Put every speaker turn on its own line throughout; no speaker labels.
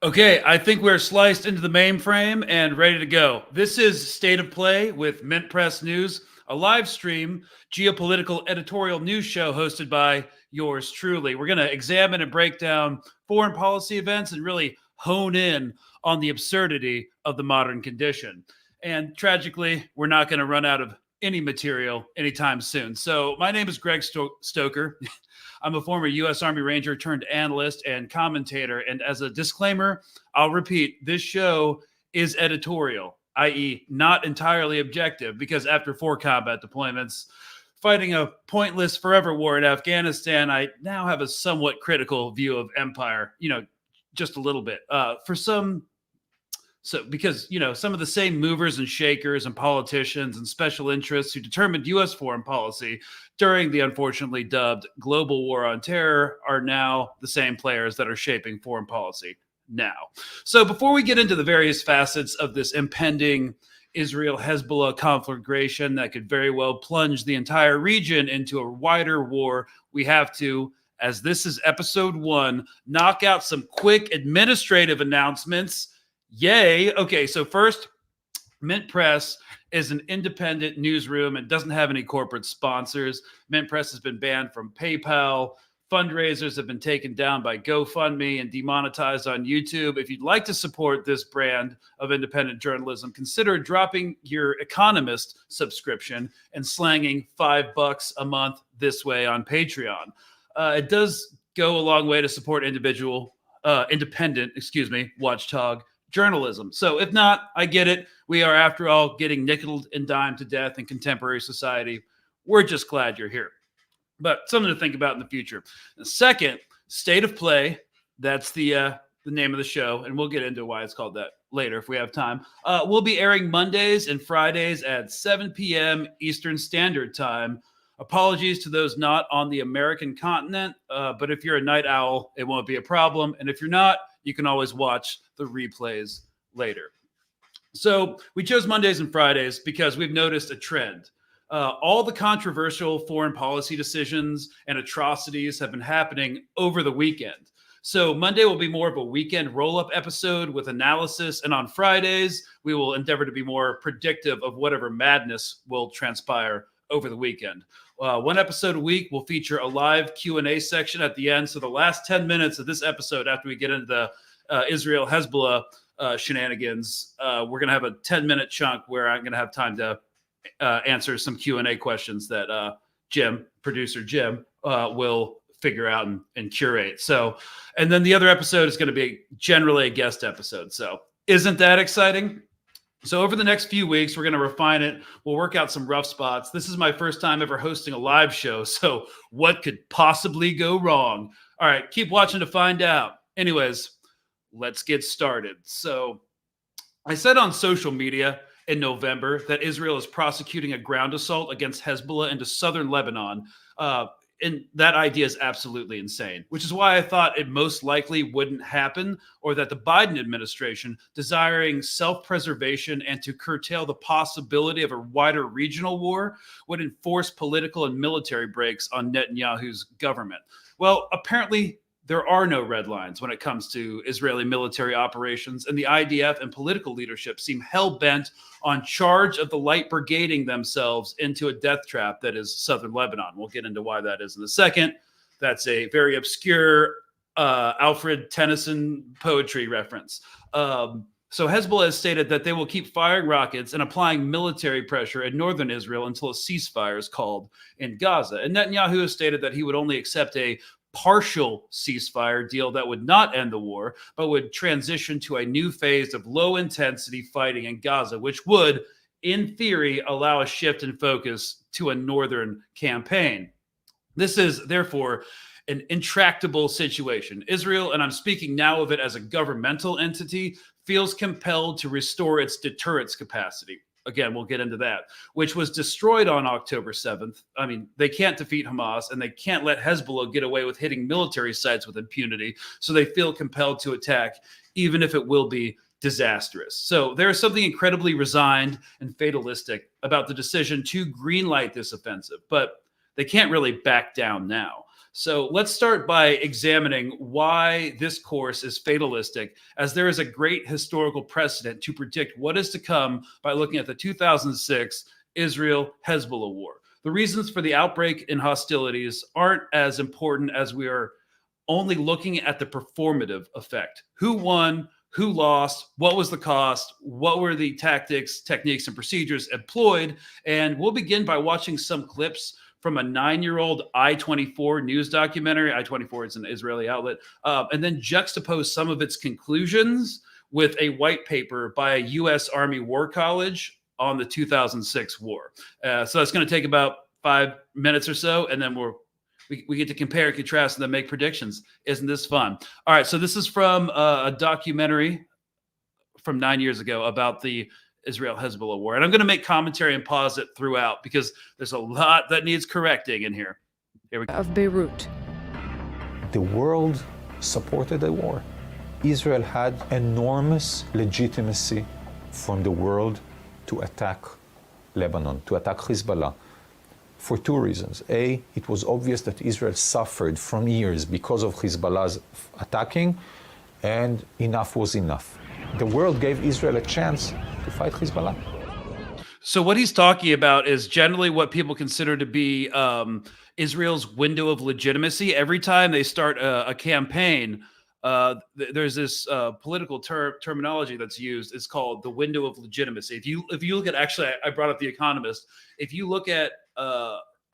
Okay, I think we're sliced into the mainframe and ready to go. This is State of Play with Mint Press News, a live stream geopolitical editorial news show hosted by yours truly. We're going to examine and break down foreign policy events and really hone in on the absurdity of the modern condition. And tragically, we're not going to run out of any material anytime soon. So, my name is Greg Stoker. I'm a former U.S. Army Ranger turned analyst and commentator. And as a disclaimer, I'll repeat, this show is editorial, i.e. not entirely objective, because after 4 combat deployments, fighting a pointless forever war in Afghanistan, I now have a somewhat critical view of empire, just a little bit. Because, some of the same movers and shakers and politicians and special interests who determined U.S. foreign policy during the unfortunately dubbed global war on terror are now the same players that are shaping foreign policy now. So before we get into the various facets of this impending Israel-Hezbollah conflagration that could very well plunge the entire region into a wider war, we have to, as this is episode 1, knock out some quick administrative announcements. Yay. Okay, so first, Mint Press is an independent newsroom and doesn't have any corporate sponsors. Mint Press has been banned from PayPal. Fundraisers have been taken down by GoFundMe and demonetized on YouTube. If you'd like to support this brand of independent journalism, consider dropping your Economist subscription and slanging $5 a month this way on Patreon. It does go a long way to support independent watchdog journalism. So if not, I get it. We are, after all, getting nickeled and dimed to death in contemporary society. We're just glad you're here. But something to think about in the future. The second, State of Play, that's the name of the show, and we'll get into why it's called that later if we have time. We'll be airing Mondays and Fridays at 7 p.m. Eastern Standard Time. Apologies to those not on the American continent, but if you're a night owl, it won't be a problem. And if you're not, you can always watch the replays later. So we chose Mondays and Fridays because we've noticed a trend. All the controversial foreign policy decisions and atrocities have been happening over the weekend. So Monday will be more of a weekend roll-up episode with analysis, and on Fridays, we will endeavor to be more predictive of whatever madness will transpire over the weekend. One episode a week will feature a live Q&A section at the end. So the last 10 minutes of this episode, after we get into the Israel-Hezbollah shenanigans, we're going to have a 10-minute chunk where I'm going to have time to answer some Q&A questions that producer Jim, will figure out and curate. So, and then the other episode is going to be generally a guest episode. So isn't that exciting? So over the next few weeks, we're going to refine it. We'll work out some rough spots. This is my first time ever hosting a live show. So what could possibly go wrong? All right, keep watching to find out. Anyways, let's get started. So I said on social media in November that Israel is prosecuting a ground assault against Hezbollah into southern Lebanon. And that idea is absolutely insane, which is why I thought it most likely wouldn't happen, or that the Biden administration, desiring self-preservation and to curtail the possibility of a wider regional war, would enforce political and military breaks on Netanyahu's government. Well, apparently there are no red lines when it comes to Israeli military operations, and the IDF and political leadership seem hell-bent on charge of the light brigading themselves into a death trap that is southern Lebanon. We'll get into why that is in a second. That's a very obscure Alfred Tennyson poetry reference. So Hezbollah has stated that they will keep firing rockets and applying military pressure in northern Israel until a ceasefire is called in Gaza. And Netanyahu has stated that he would only accept a partial ceasefire deal that would not end the war, but would transition to a new phase of low-intensity fighting in Gaza, which would, in theory, allow a shift in focus to a northern campaign. This is, therefore, an intractable situation. Israel, and I'm speaking now of it as a governmental entity, feels compelled to restore its deterrence capacity. Again, we'll get into that, which was destroyed on October 7th. I mean, they can't defeat Hamas, and they can't let Hezbollah get away with hitting military sites with impunity, so they feel compelled to attack, even if it will be disastrous. So there is something incredibly resigned and fatalistic about the decision to greenlight this offensive, but they can't really back down now. So let's start by examining why this course is fatalistic, as there is a great historical precedent to predict what is to come by looking at the 2006 Israel-Hezbollah war. The reasons for the outbreak in hostilities aren't as important as we are only looking at the performative effect. Who won? Who lost? What was the cost? What were the tactics, techniques, and procedures employed? And we'll begin by watching some clips from a 9-year-old I-24 news documentary. I-24 is an Israeli outlet. And then juxtapose some of its conclusions with a white paper by a U.S. Army War College on the 2006 war. So that's going to take about 5 minutes or so, and then we get to compare and contrast and then make predictions. Isn't this fun? All right, so this is from a documentary from 9 years ago about the Israel-Hezbollah war. And I'm going to make commentary and pause it throughout because there's a lot that needs correcting in here. Here we go.
Of Beirut.
The world supported the war. Israel had enormous legitimacy from the world to attack Lebanon, to attack Hezbollah, for two reasons. A, it was obvious that Israel suffered from years because of Hezbollah's attacking, and enough was enough. The world gave Israel a chance to fight Hezbollah.
So what he's talking about is generally what people consider to be Israel's window of legitimacy. Every time they start a campaign, there's this political terminology that's used. It's called the window of legitimacy. If you look at, actually, I brought up The Economist. If you look at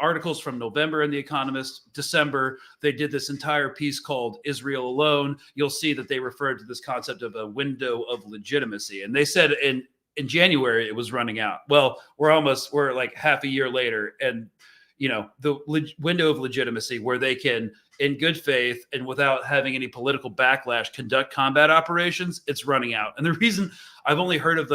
articles from November in The Economist, December, they did this entire piece called Israel Alone. You'll see that they referred to this concept of a window of legitimacy. And they said in January it was running out. Well, we're like half a year later, and the window of legitimacy where they can, in good faith and without having any political backlash, conduct combat operations, it's running out. And the reason I've only heard of,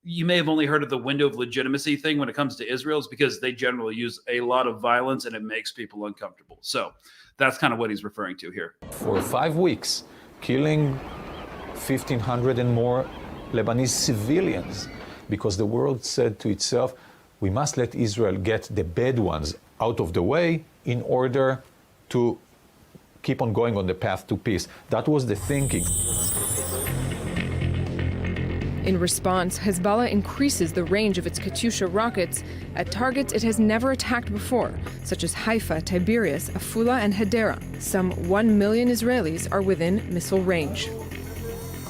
you may have only heard of the window of legitimacy thing when it comes to Israel, is because they generally use a lot of violence and it makes people uncomfortable. So that's kind of what he's referring to here.
For 5 weeks, killing 1,500 and more Lebanese civilians, because the world said to itself, we must let Israel get the bad ones out of the way in order to keep on going on the path to peace. That was the thinking.
In response, Hezbollah increases the range of its Katyusha rockets at targets it has never attacked before, such as Haifa, Tiberias, Afula, and Hadera. Some 1 million Israelis are within missile range.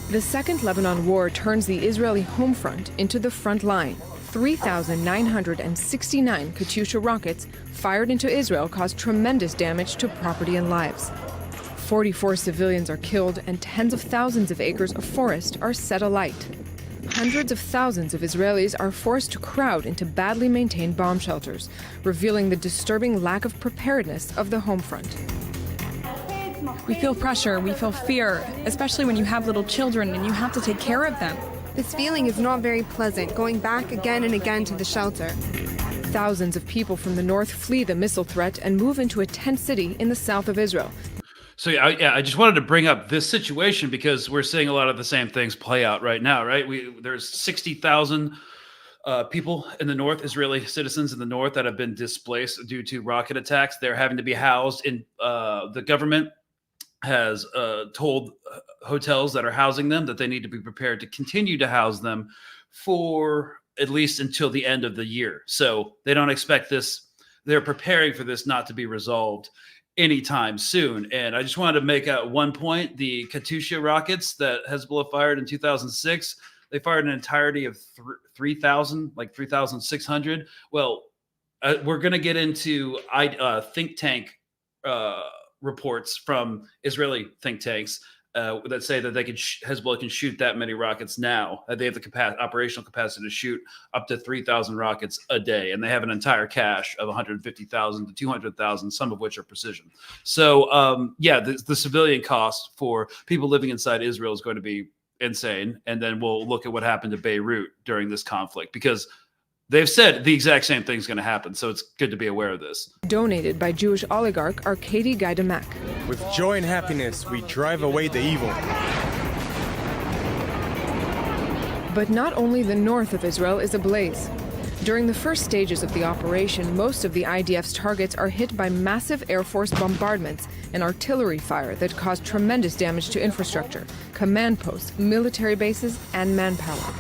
The Second Lebanon War turns the Israeli home front into the front line. 3,969 Katyusha rockets fired into Israel caused tremendous damage to property and lives. 44 civilians are killed and tens of thousands of acres of forest are set alight. Hundreds of thousands of Israelis are forced to crowd into badly maintained bomb shelters, revealing the disturbing lack of preparedness of the home front.
We feel pressure, we feel fear, especially when you have little children and you have to take care of them.
This feeling is not very pleasant, going back again and again to the shelter.
Thousands of people from the north flee the missile threat and move into a tent city in the south of Israel.
So I just wanted to bring up this situation because we're seeing a lot of the same things play out right now, right? There's 60,000 people in the north, Israeli citizens in the north, that have been displaced due to rocket attacks. They're having to be housed in, the government has told hotels that are housing them that they need to be prepared to continue to house them for at least until the end of the year. So they don't expect this. They're preparing for this not to be resolved anytime soon. And I just wanted to make out one point. The Katyusha rockets that Hezbollah fired in 2006, they fired an entirety of 3,000, like 3,600. Well, we're going to get into think tank reports from Israeli think tanks that say that Hezbollah can shoot that many rockets now. They have the operational capacity to shoot up to 3,000 rockets a day, and they have an entire cache of 150,000 to 200,000, some of which are precision. So, the civilian cost for people living inside Israel is going to be insane. And then we'll look at what happened to Beirut during this conflict, because they've said the exact same thing is going to happen. So it's good to be aware of this.
Donated by Jewish oligarch Arkady Gaidamak.
With joy and happiness, we drive away the evil.
But not only the north of Israel is ablaze. During the first stages of the operation, most of the IDF's targets are hit by massive Air Force bombardments and artillery fire that cause tremendous damage to infrastructure, command posts, military bases, and manpower.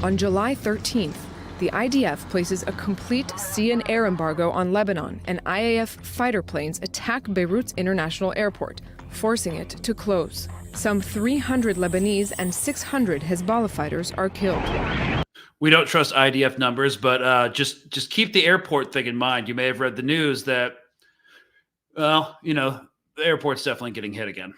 On July 13th, the IDF places a complete sea and air embargo on Lebanon, and IAF fighter planes attack Beirut's international airport, forcing it to close. Some 300 Lebanese and 600 Hezbollah fighters are killed.
We don't trust IDF numbers, but just keep the airport thing in mind. You may have read the news that, well, the airport's definitely getting hit again.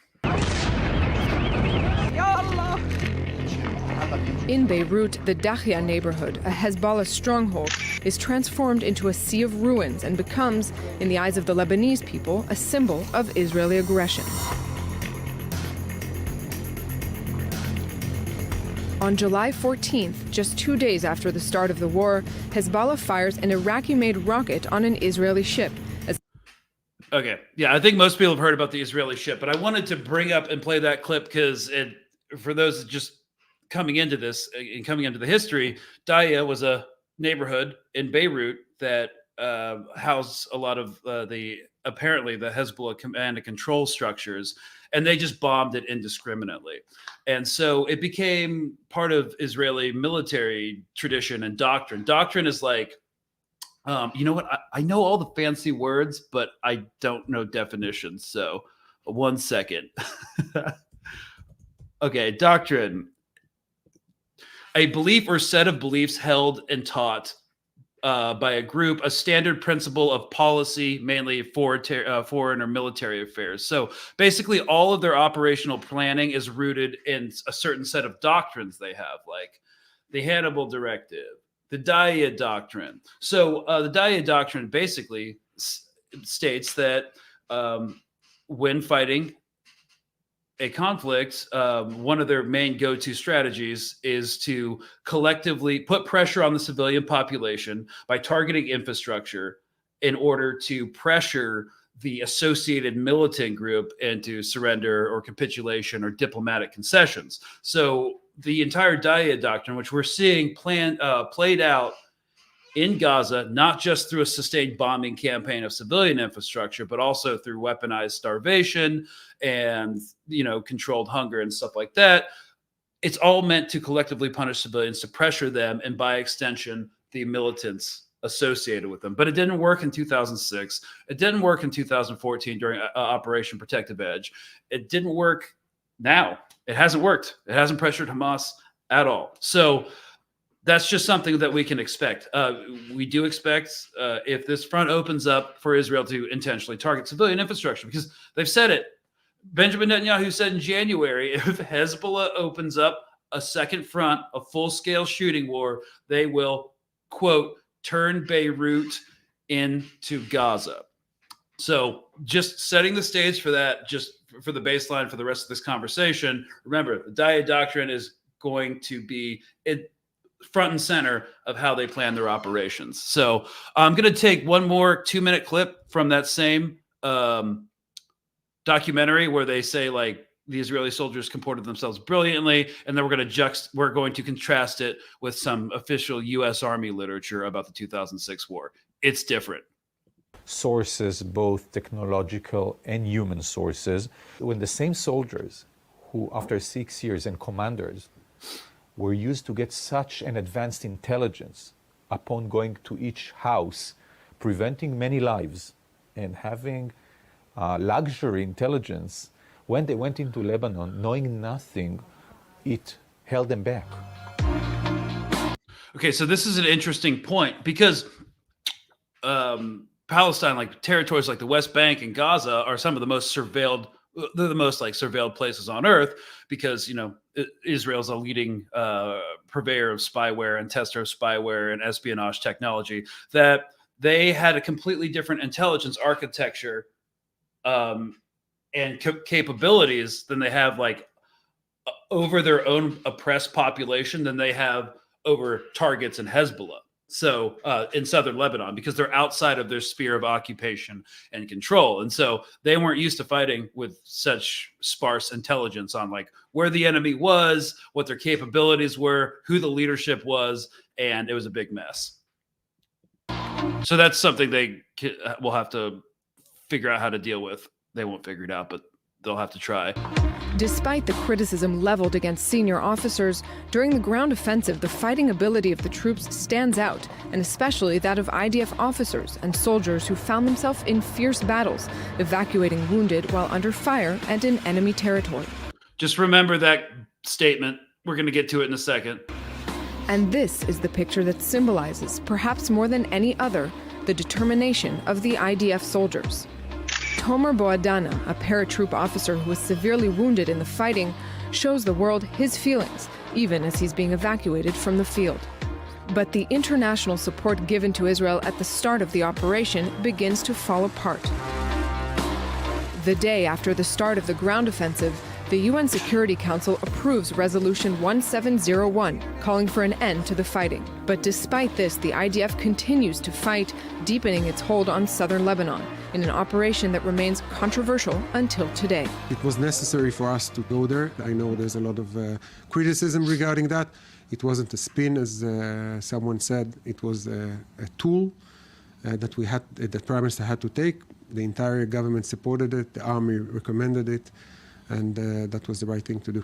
In Beirut, the Dakhia neighborhood, a Hezbollah stronghold, is transformed into a sea of ruins and becomes, in the eyes of the Lebanese people, a symbol of Israeli aggression. On July 14th, just 2 days after the start of the war, Hezbollah fires an Iraqi-made rocket on an Israeli ship.
Okay, yeah, I think most people have heard about the Israeli ship, but I wanted to bring up and play that clip because for those just coming into this and coming into the history, Dakhia was a neighborhood in Beirut that housed a lot of apparently the Hezbollah command and control structures, and they just bombed it indiscriminately. And so it became part of Israeli military tradition and doctrine. Doctrine is like, you know what? I know all the fancy words, but I don't know definitions. So 1 second. Okay, doctrine. A belief or set of beliefs held and taught by a group, a standard principle of policy, mainly foreign or military affairs. So basically all of their operational planning is rooted in a certain set of doctrines they have, like the Hannibal Directive, the Dakhia Doctrine. So the Dakhia Doctrine basically states that when fighting a conflict, one of their main go-to strategies is to collectively put pressure on the civilian population by targeting infrastructure in order to pressure the associated militant group into surrender or capitulation or diplomatic concessions. So the entire Dakhia Doctrine, which we're seeing played out in Gaza, not just through a sustained bombing campaign of civilian infrastructure, but also through weaponized starvation and, controlled hunger and stuff like that. It's all meant to collectively punish civilians, to pressure them, and by extension, the militants associated with them. But it didn't work in 2006. It didn't work in 2014 during Operation Protective Edge. It didn't work now. It hasn't worked. It hasn't pressured Hamas at all. So that's just something that we can expect. We do expect if this front opens up for Israel to intentionally target civilian infrastructure, because they've said it. Benjamin Netanyahu said in January, if Hezbollah opens up a second front, a full-scale shooting war, they will, quote, turn Beirut into Gaza. So just setting the stage for that, just for the baseline for the rest of this conversation. Remember, the Dakhia Doctrine is going to be front and center of how they plan their operations. So I'm going to take one more 2-minute clip from that same documentary where they say like the Israeli soldiers comported themselves brilliantly, and then we're going to contrast it with some official U.S. Army literature about the 2006 war. It's different.
Sources, both technological and human sources, when the same soldiers who, after 6 years, and commanders were used to get such an advanced intelligence upon going to each house, preventing many lives and having luxury intelligence, when they went into Lebanon, knowing nothing, it held them back.
Okay, so this is an interesting point because Palestine, like territories like the West Bank and Gaza, are some of the most surveilled. They're the most surveilled places on earth because Israel's a leading purveyor of spyware and tester of spyware and espionage technology. That they had a completely different intelligence architecture and capabilities than they have over their own oppressed population than they have over targets in Hezbollah. So in southern Lebanon, because they're outside of their sphere of occupation and control. And so they weren't used to fighting with such sparse intelligence on like where the enemy was, what their capabilities were, who the leadership was, and it was a big mess. So that's something they will have to figure out how to deal with. They won't figure it out, but they'll have to try.
Despite the criticism leveled against senior officers, during the ground offensive, the fighting ability of the troops stands out, and especially that of IDF officers and soldiers who found themselves in fierce battles, evacuating wounded while under fire and in enemy territory.
Just remember that statement. We're going to get to it in a second.
And this is the picture that symbolizes, perhaps more than any other, the determination of the IDF soldiers. Tomer Boadana, a paratroop officer who was severely wounded in the fighting, shows the world his feelings, even as he's being evacuated from the field. But the international support given to Israel at the start of the operation begins to fall apart. The day after the start of the ground offensive, the UN Security Council approves Resolution 1701, calling for an end to the fighting. But despite this, the IDF continues to fight, deepening its hold on southern Lebanon, in an operation that remains controversial until today.
It was necessary for us to go there. I know there's a lot of criticism regarding that. It wasn't a spin, as someone said. It was a tool that the Prime Minister had to take. The entire government supported it. The army recommended it. And that was the right thing to do.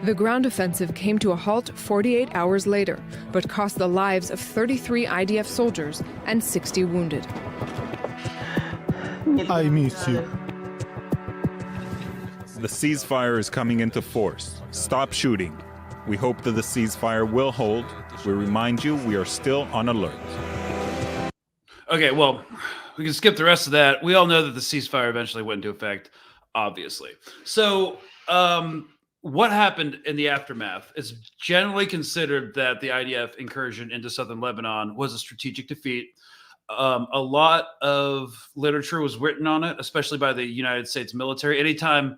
The ground offensive came to a halt 48 hours later, but cost the lives of 33 IDF soldiers and 60 wounded.
I miss you.
The ceasefire is coming into force. Stop shooting. We hope that the ceasefire will hold. We remind you we are still on alert.
Okay, well, we can skip the rest of that. We all know that the ceasefire eventually went into effect, obviously. So what happened in the aftermath is generally considered that the IDF incursion into southern Lebanon was a strategic defeat. A lot of literature was written on it, especially by the United States military. Anytime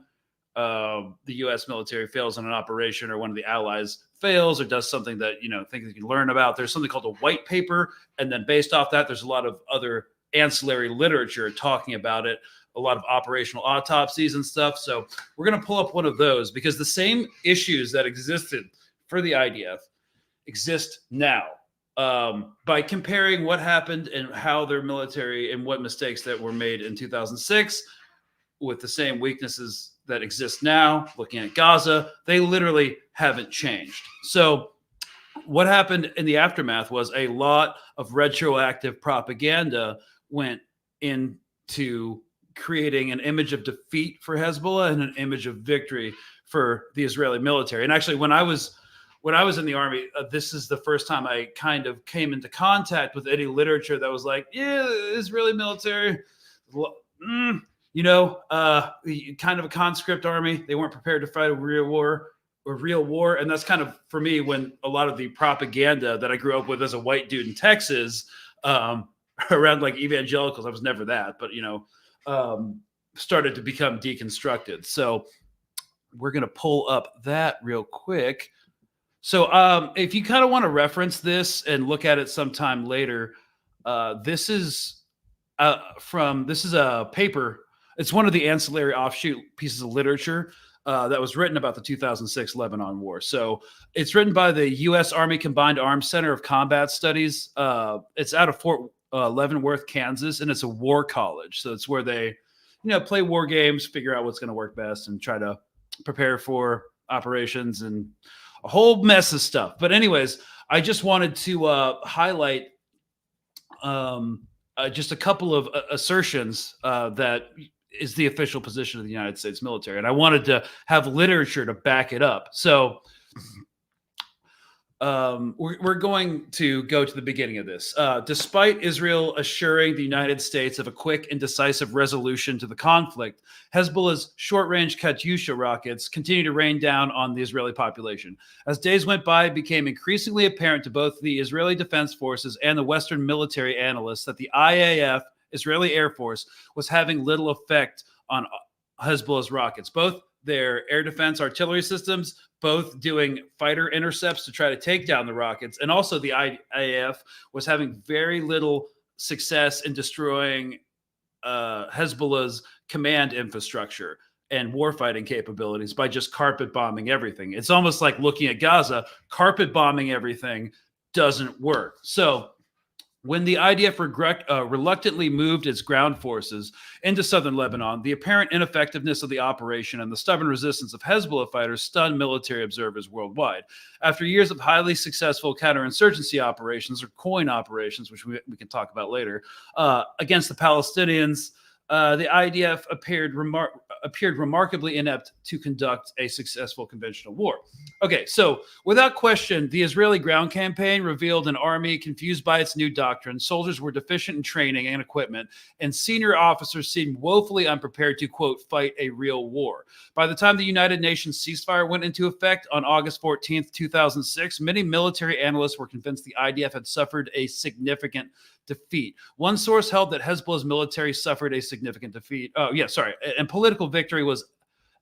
the U.S. military fails in an operation, or one of the allies fails or does something that, think you can learn about, there's something called a white paper. And then based off that, there's a lot of other ancillary literature talking about it, a lot of operational autopsies and stuff. So we're going to pull up one of those, because the same issues that existed for the IDF exist now. By comparing what happened and how their military and what mistakes that were made in 2006 with the same weaknesses that exist now, looking at Gaza, they literally haven't changed. So what happened in the aftermath was a lot of retroactive propaganda went into creating an image of defeat for Hezbollah and an image of victory for the Israeli military. And actually, when I was in the army, this is the first time I kind of came into contact with any literature that was like, yeah, the Israeli military, kind of a conscript army. They weren't prepared to fight a real war. And that's kind of, for me, when a lot of the propaganda that I grew up with as a white dude in Texas, around like evangelicals, I was never that, but, started to become deconstructed. So we're going to pull up that real quick. So if you kind of want to reference this and look at it sometime later, this is a paper. It's one of the ancillary offshoot pieces of literature that was written about the 2006 Lebanon War. So it's written by the U.S. Army Combined Arms Center of Combat Studies. It's out of Fort Leavenworth, Kansas, and it's a war college. So it's where they, play war games, figure out what's going to work best, and try to prepare for operations and a whole mess of stuff. But anyways, I just wanted to highlight just a couple of assertions that is the official position of the United States military. And I wanted to have literature to back it up. So we're going to go to the beginning of this. Despite Israel assuring the United States of a quick and decisive resolution to the conflict, Hezbollah's short-range Katyusha rockets continue to rain down on the Israeli population. As days went by, it became increasingly apparent to both the Israeli Defense Forces and the Western military analysts that the IAF, Israeli Air Force, was having little effect on Hezbollah's rockets. Both their air defense artillery systems, both doing fighter intercepts to try to take down the rockets. And also the IDF was having very little success in destroying Hezbollah's command infrastructure and warfighting capabilities by just carpet bombing everything. It's almost like looking at Gaza, carpet bombing everything doesn't work. So when the IDF reluctantly moved its ground forces into southern Lebanon, the apparent ineffectiveness of the operation and the stubborn resistance of Hezbollah fighters stunned military observers worldwide. After years of highly successful counterinsurgency operations, or COIN operations, which we can talk about later, against the Palestinians, the IDF appeared remarkably inept to conduct a successful conventional war. Okay, so without question, the Israeli ground campaign revealed an army confused by its new doctrine. Soldiers were deficient in training and equipment, and senior officers seemed woefully unprepared to, quote, fight a real war. By the time the United Nations ceasefire went into effect on August 14th, 2006, many military analysts were convinced the IDF had suffered a significant defeat. One source held that Hezbollah's military suffered a significant defeat. And political victory was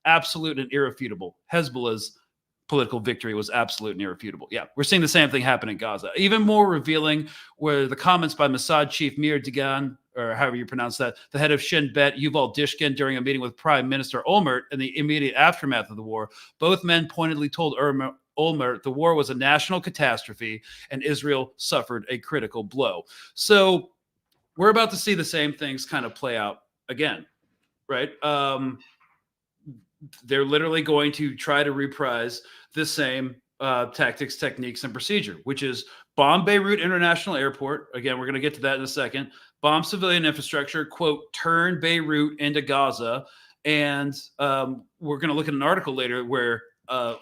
absolute and irrefutable. Hezbollah's political victory was absolute and irrefutable. Yeah, we're seeing the same thing happen in Gaza. Even more revealing were the comments by Mossad chief Meir Dagan, or however you pronounce that, the head of Shin Bet, Yuval Dishkin, during a meeting with Prime Minister Olmert in the immediate aftermath of the war. Both men pointedly told Olmert the war was a national catastrophe and Israel suffered a critical blow. So we're about to see the same things kind of play out again, right? They're literally going to try to reprise the same tactics, techniques, and procedure, which is bomb Beirut International Airport. Again, we're going to get to that in a second. Bomb civilian infrastructure, quote, turn Beirut into Gaza. And we're going to look at an article later where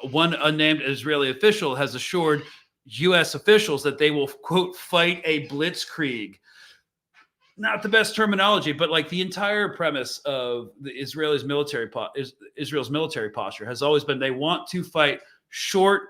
one unnamed Israeli official has assured U.S. officials that they will, quote, fight a blitzkrieg. Not the best terminology, but like the entire premise of the Israel's military posture has always been they want to fight short,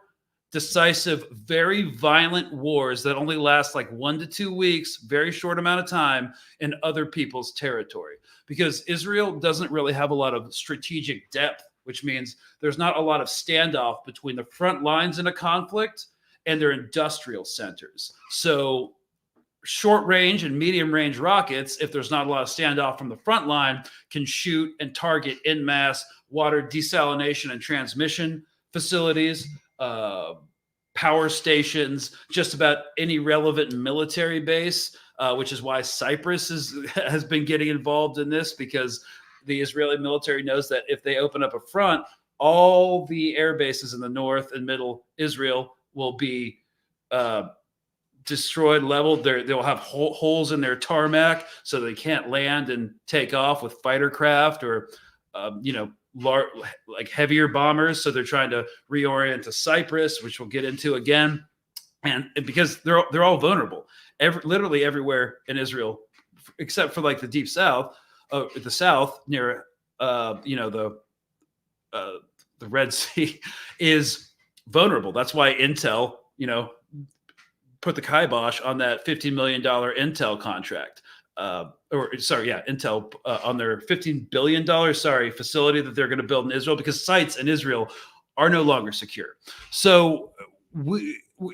decisive, very violent wars that only last like 1 to 2 weeks, very short amount of time in other people's territory. Because Israel doesn't really have a lot of strategic depth, which means there's not a lot of standoff between the front lines in a conflict and their industrial centers. So short range and medium range rockets, if there's not a lot of standoff from the front line, can shoot and target en masse water desalination and transmission facilities, power stations, just about any relevant military base, which is why Cyprus has been getting involved in this, because the Israeli military knows that if they open up a front, all the air bases in the north and middle Israel will be destroyed, leveled. They'll have holes in their tarmac so they can't land and take off with fighter craft or, like heavier bombers. So they're trying to reorient to Cyprus, which we'll get into again. And because they're all vulnerable, literally everywhere in Israel, except for like the deep south, the south near, the Red Sea is vulnerable. That's why Intel, put the kibosh on that $15 million Intel contract, Intel on their $15 billion, facility that they're going to build in Israel, because sites in Israel are no longer secure. So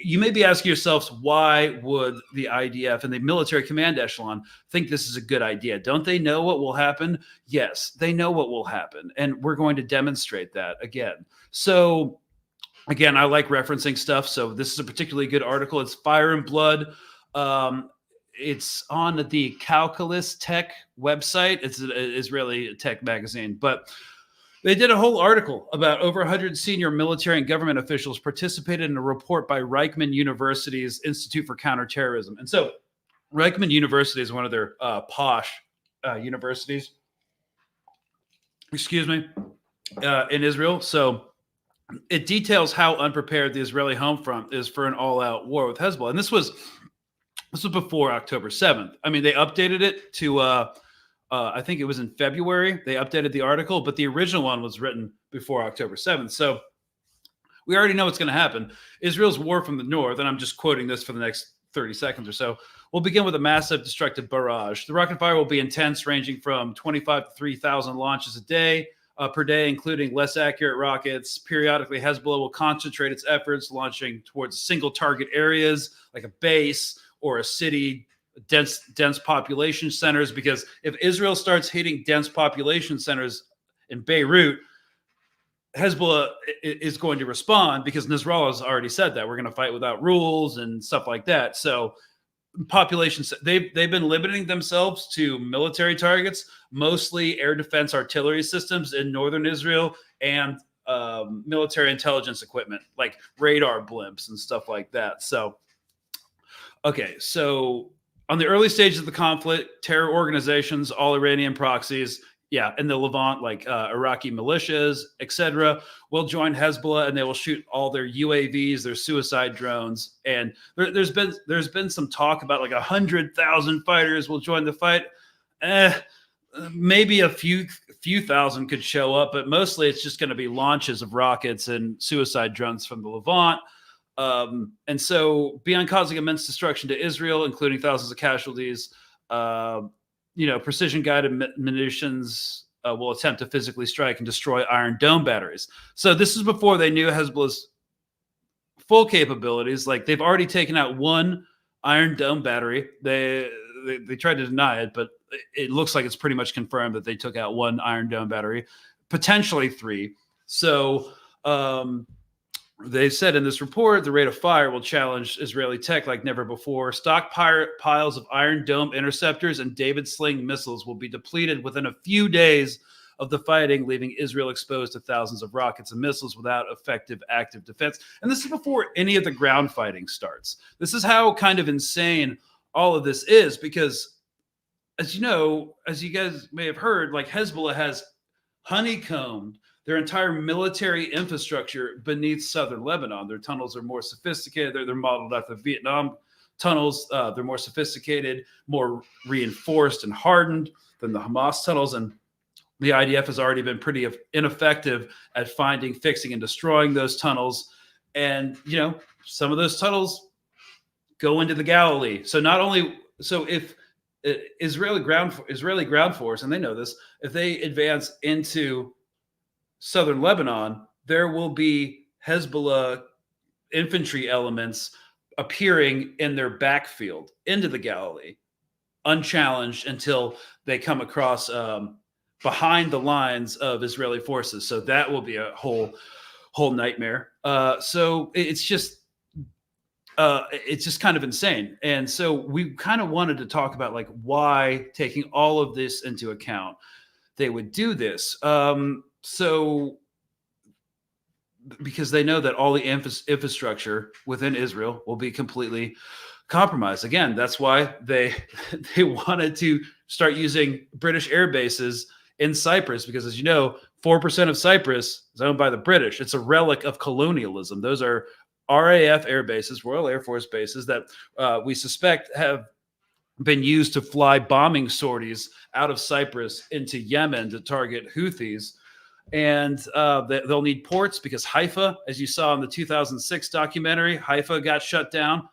you may be asking yourselves, why would the IDF and the military command echelon think this is a good idea? Don't they know what will happen? Yes, they know what will happen. And we're going to demonstrate that again. So again, I like referencing stuff. So this is a particularly good article. It's Fire and Blood. It's on the Calculus Tech website. It's an Israeli tech magazine. But they did a whole article about over 100 senior military and government officials participated in a report by Reichman University's Institute for Counterterrorism. And so Reichman University is one of their posh universities, in Israel. So it details how unprepared the Israeli home front is for an all-out war with Hezbollah. And this was before October 7th. I mean, they updated it to, I think it was in February. They updated the article, but the original one was written before October 7th. So we already know what's going to happen. Israel's war from the north, and I'm just quoting this for the next 30 seconds or so, will begin with a massive destructive barrage. The rocket fire will be intense, ranging from 25 to 3,000 launches a day. per day, including less accurate rockets. Periodically, Hezbollah will concentrate its efforts, launching towards single target areas like a base or a city, dense population centers. Because if Israel starts hitting dense population centers in Beirut, Hezbollah is going to respond, because Nasrallah has already said that we're going to fight without rules and stuff like that. So populations, they've been limiting themselves to military targets, mostly air defense artillery systems in northern Israel, and military intelligence equipment like radar blimps and stuff like that. So, okay, so on the early stages of the conflict, terror organizations, all Iranian proxies, in the Levant, like Iraqi militias, etc., will join Hezbollah, and they will shoot all their UAVs, their suicide drones. And there's been some talk about like 100,000 fighters will join the fight. Maybe a few thousand could show up, but mostly it's just going to be launches of rockets and suicide drones from the Levant. And so, beyond causing immense destruction to Israel, including thousands of casualties, precision guided munitions will attempt to physically strike and destroy Iron Dome batteries. So this is before they knew Hezbollah's full capabilities. Like, they've already taken out one Iron Dome battery. They tried to deny it, but it looks like it's pretty much confirmed that they took out one Iron Dome battery, potentially 3. So they said in this report, the rate of fire will challenge Israeli tech like never before. Stockpiles of Iron Dome interceptors and David Sling missiles will be depleted within a few days of the fighting, leaving Israel exposed to thousands of rockets and missiles without effective active defense. And this is before any of the ground fighting starts. This is how kind of insane all of this is, because, as you know, as you guys may have heard, like, Hezbollah has honeycombed their entire military infrastructure beneath southern Lebanon. Their tunnels are more sophisticated. They're modeled after the Vietnam tunnels. They're more sophisticated, more reinforced and hardened than the Hamas tunnels. And the IDF has already been pretty ineffective at finding, fixing, and destroying those tunnels. And, some of those tunnels go into the Galilee. So if Israeli ground force, and they know this, if they advance into southern Lebanon, there will be Hezbollah infantry elements appearing in their backfield into the Galilee, unchallenged, until they come across behind the lines of Israeli forces. So that will be a whole nightmare. So it's just kind of insane. And so we kind of wanted to talk about, like, why, taking all of this into account, they would do this. So, because they know that all the infrastructure within Israel will be completely compromised. Again, that's why they wanted to start using British air bases in Cyprus, because, as you know, 4% of Cyprus is owned by the British. It's a relic of colonialism. Those are RAF air bases, Royal Air Force bases, that we suspect have been used to fly bombing sorties out of Cyprus into Yemen to target Houthis. And they'll need ports, because Haifa, as you saw in the 2006 documentary, Haifa got shut down.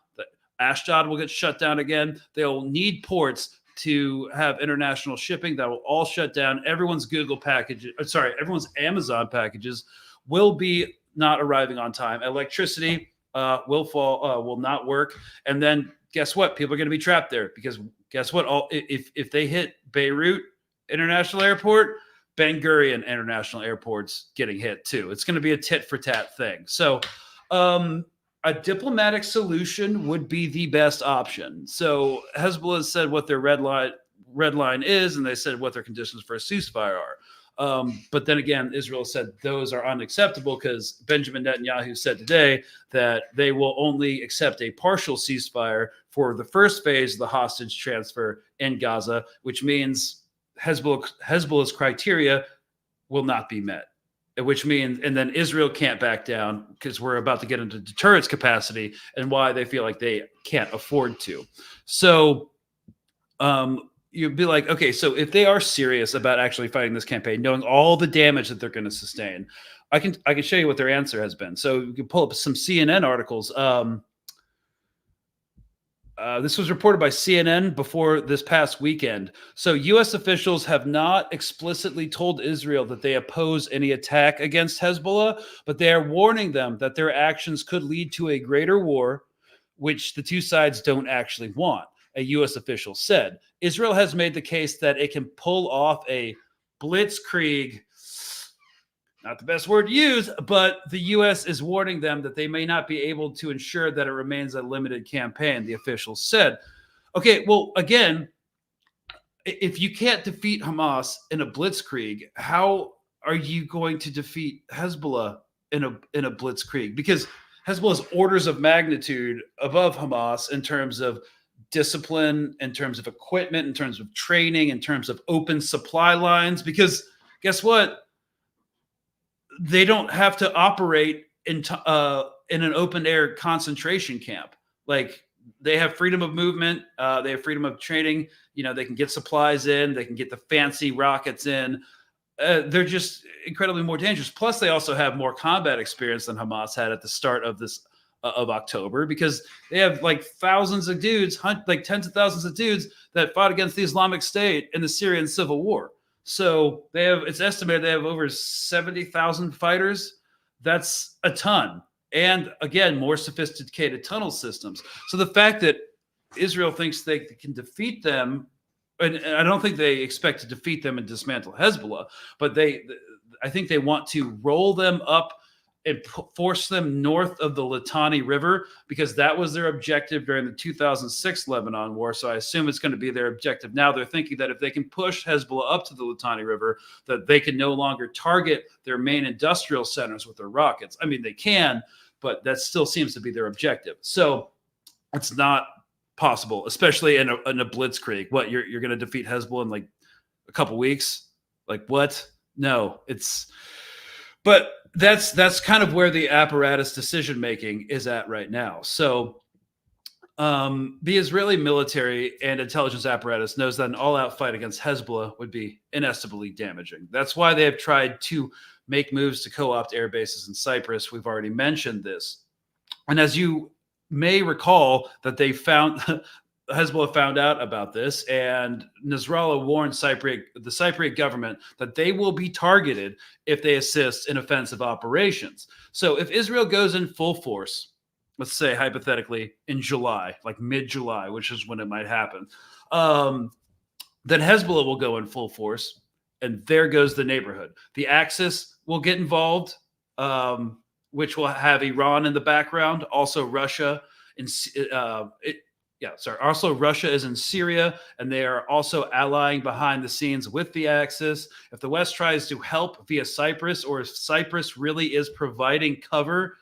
Ashdod will get shut down again. They'll need ports to have international shipping. That will all shut down. Everyone's everyone's Amazon packages will be not arriving on time. Electricity will not work. And then guess what? People are going to be trapped there, because guess what? If they hit Beirut International Airport, Ben Gurion International Airport's getting hit too. It's going to be a tit for tat thing. So a diplomatic solution would be the best option. So Hezbollah has said what their red line is, and they said what their conditions for a ceasefire are. But then again, Israel said those are unacceptable, because Benjamin Netanyahu said today that they will only accept a partial ceasefire for the first phase of the hostage transfer in Gaza, which means Hezbollah's criteria will not be met, which means, and then Israel can't back down, because we're about to get into deterrence capacity and why they feel like they can't afford to. So you'd be like, okay, so if they are serious about actually fighting this campaign, knowing all the damage that they're going to sustain, I can show you what their answer has been. So you can pull up some CNN articles. This was reported by CNN before this past weekend. So, U.S. officials have not explicitly told Israel that they oppose any attack against Hezbollah, but they are warning them that their actions could lead to a greater war, which the two sides don't actually want, a U.S. official said. Israel has made the case that it can pull off a blitzkrieg. Not the best word to use, but the U.S. is warning them that they may not be able to ensure that it remains a limited campaign, the officials said. Okay, well, again, if you can't defeat Hamas in a blitzkrieg, how are you going to defeat Hezbollah in a blitzkrieg? Because Hezbollah is orders of magnitude above Hamas in terms of discipline, in terms of equipment, in terms of training, in terms of open supply lines. Because guess what? They don't have to operate in an open air concentration camp. Like, they have freedom of movement. They have freedom of training. They can get supplies in. They can get the fancy rockets in. They're just incredibly more dangerous. Plus, they also have more combat experience than Hamas had at the start of this of October, because they have like thousands of dudes, like tens of thousands of dudes that fought against the Islamic State in the Syrian civil war. So it's estimated they have over 70,000 fighters. That's a ton. And again, more sophisticated tunnel systems. So the fact that Israel thinks they can defeat them, and I don't think they expect to defeat them and dismantle Hezbollah, but I think they want to roll them up and force them north of the Litani River, because that was their objective during the 2006 Lebanon war. So I assume it's going to be their objective now. They're thinking that if they can push Hezbollah up to the Litani River, that they can no longer target their main industrial centers with their rockets. I mean, they can, but that still seems to be their objective. So it's not possible, especially in a blitzkrieg. What, you're going to defeat Hezbollah in like a couple weeks? Like, what? No, but that's kind of where the apparatus decision making is at right now. So the Israeli military and intelligence apparatus knows that an all-out fight against Hezbollah would be inestimably damaging. That's why they have tried to make moves to co-opt air bases in Cyprus. We've already mentioned this. And as you may recall, that Hezbollah found out about this, and Nasrallah warned the Cypriot government that they will be targeted if they assist in offensive operations. So if Israel goes in full force, let's say hypothetically in July, like mid-July, which is when it might happen, then Hezbollah will go in full force, and there goes the neighborhood. The Axis will get involved, which will have Iran in the background, also Russia. Also Russia is in Syria, and they are also allying behind the scenes with the Axis. If the West tries to help via Cyprus, or if Cyprus really is providing cover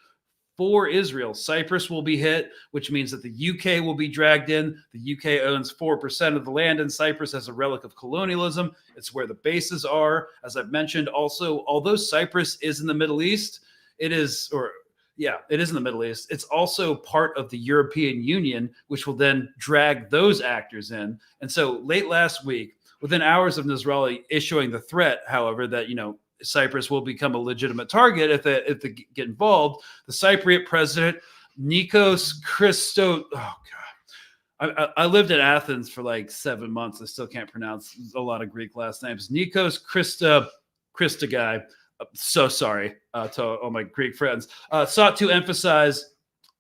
for Israel, Cyprus will be hit, which means that the UK will be dragged in. The UK owns 4% of the land in Cyprus as a relic of colonialism. It's where the bases are. As I've mentioned, also, although Cyprus is in the Middle East, it is in the Middle East. It's also part of the European Union, which will then drag those actors in. And so late last week, within hours of Nasrallah issuing the threat, however, that, Cyprus will become a legitimate target if they get involved, the Cypriot president, Nikos Christo. Oh, God. I lived in Athens for like 7 months. I still can't pronounce a lot of Greek last names. Nikos Christa guy. So sorry to all my Greek friends, sought to emphasize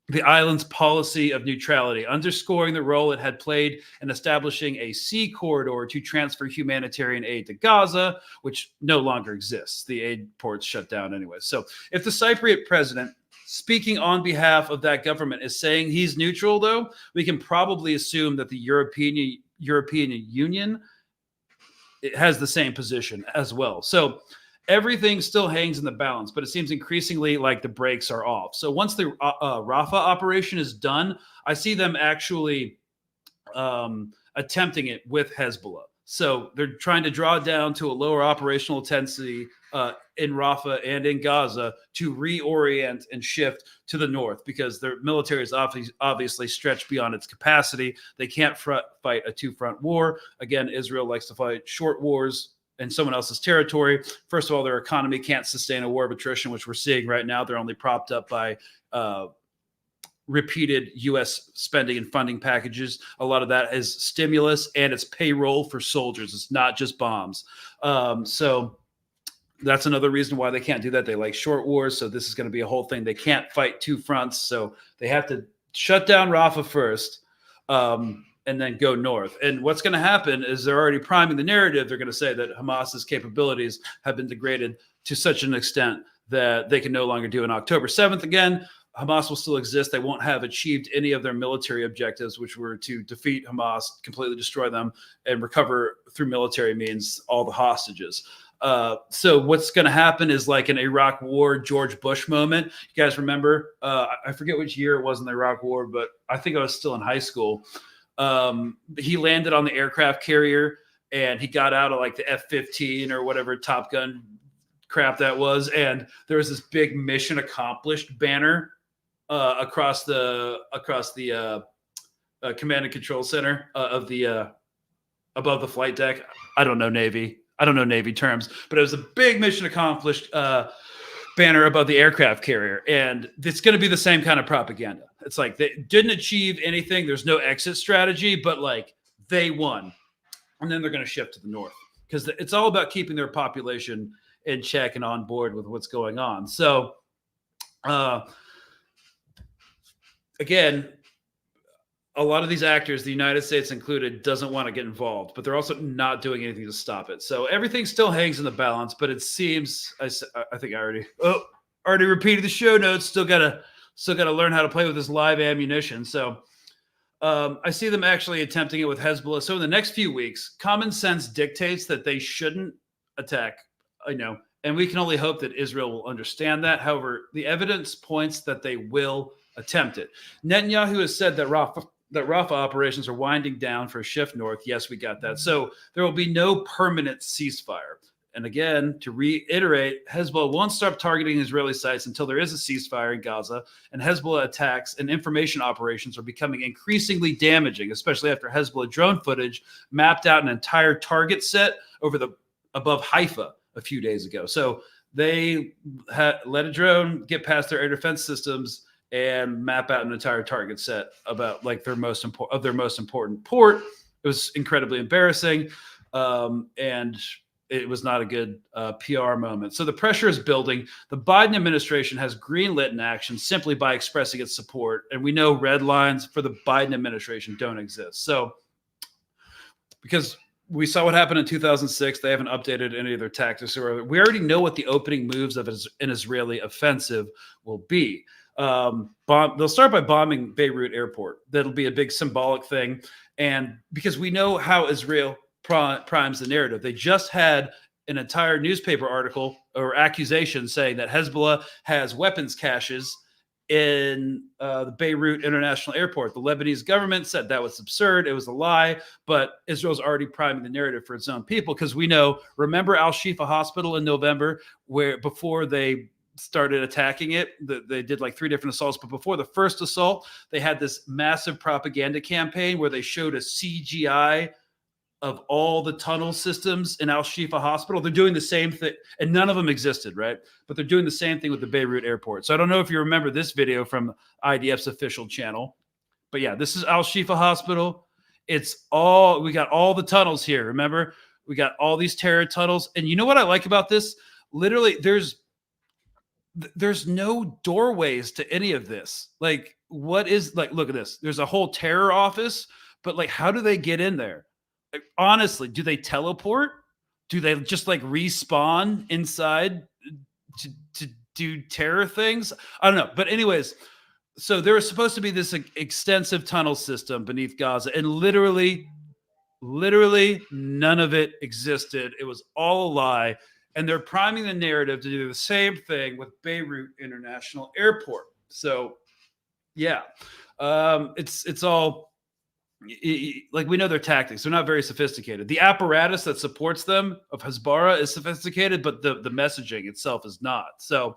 the island's policy of neutrality, underscoring the role it had played in establishing a sea corridor to transfer humanitarian aid to Gaza, which no longer exists. The aid ports shut down anyway. So if the Cypriot president, speaking on behalf of that government, is saying he's neutral, though, we can probably assume that the European Union has the same position as well. So everything still hangs in the balance, but it seems increasingly like the brakes are off. So once the Rafah operation is done, I see them actually attempting it with Hezbollah. So they're trying to draw it down to a lower operational intensity in Rafah and in Gaza to reorient and shift to the north, because their military is obviously stretched beyond its capacity. They can't fight a two-front war. Again, Israel likes to fight short wars in someone else's territory. First of all, their economy can't sustain a war of attrition, which we're seeing right now. They're only propped up by repeated U.S. spending and funding packages. A lot of that is stimulus and it's payroll for soldiers. It's not just bombs. So that's another reason why they can't do that. They like short wars. So this is going to be a whole thing. They can't fight two fronts. So they have to shut down Rafah first and then go north. And what's going to happen is they're already priming the narrative. They're going to say that Hamas's capabilities have been degraded to such an extent that they can no longer do an October 7th again. Hamas will still exist. They won't have achieved any of their military objectives, which were to defeat Hamas, completely destroy them, and recover through military means all the hostages. So what's going to happen is like an Iraq War George Bush moment. You guys remember? I forget which year it was in the Iraq War, but I think I was still in high school. He landed on the aircraft carrier and he got out of like the F-15 or whatever Top Gun crap that was, and there was this big mission accomplished banner across the command and control center of the above the flight deck. I don't know Navy terms, but it was a big mission accomplished banner above the aircraft carrier, and it's going to be the same kind of propaganda. It's like they didn't achieve anything. There's no exit strategy, but like they won, and then they're going to shift to the north because it's all about keeping their population in check and on board with what's going on. So, again, a lot of these actors, the United States included, doesn't want to get involved, but they're also not doing anything to stop it. So everything still hangs in the balance, but it seems, I think I already repeated the show notes. Still gotta learn how to play with this live ammunition. So I see them actually attempting it with Hezbollah. So in the next few weeks, common sense dictates that they shouldn't attack. And we can only hope that Israel will understand that. However, the evidence points that they will attempt it. Netanyahu has said that Rafah operations are winding down for a shift north. Yes, we got that. So there will be no permanent ceasefire. And again, to reiterate, Hezbollah won't stop targeting Israeli sites until there is a ceasefire in Gaza, and Hezbollah attacks and information operations are becoming increasingly damaging, especially after Hezbollah drone footage mapped out an entire target set above Haifa a few days ago. So they let a drone get past their air defense systems and map out an entire target set about like their most important port. It was incredibly embarrassing, and it was not a good PR moment. So the pressure is building. The Biden administration has greenlit an action simply by expressing its support, and we know red lines for the Biden administration don't exist. So because we saw what happened in 2006. They haven't updated any of their tactics. We already know what the opening moves of an Israeli offensive will be. They'll start by bombing Beirut airport. That'll be a big symbolic thing. And because we know how Israel primes the narrative, they just had an entire newspaper article or accusation saying that Hezbollah has weapons caches in the Beirut International Airport. The Lebanese government said that was absurd. It was a lie, but Israel's already priming the narrative for its own people because we know, remember Al-Shifa Hospital in November, where before they started attacking it, they did like 3 different assaults, but before the first assault, they had this massive propaganda campaign where they showed a CGI of all the tunnel systems in Al-Shifa Hospital. They're doing the same thing, and none of them existed, right? But they're doing the same thing with the Beirut airport. So I don't know if you remember this video from IDF's official channel, but yeah, this is Al-Shifa Hospital. We got all the tunnels here. Remember, we got all these terror tunnels. And you know what I like about this? Literally, there's no doorways to any of this. Like, look at this. There's a whole terror office, but like, how do they get in there? Like, honestly, do they teleport? Do they just like respawn inside to do terror things? I don't know. But anyways, so there was supposed to be this extensive tunnel system beneath Gaza, and literally none of it existed. It was all a lie. And they're priming the narrative to do the same thing with Beirut International Airport. So, yeah, it's all like, we know their tactics. They're not very sophisticated. The apparatus that supports them of Hezbollah is sophisticated, but the messaging itself is not. So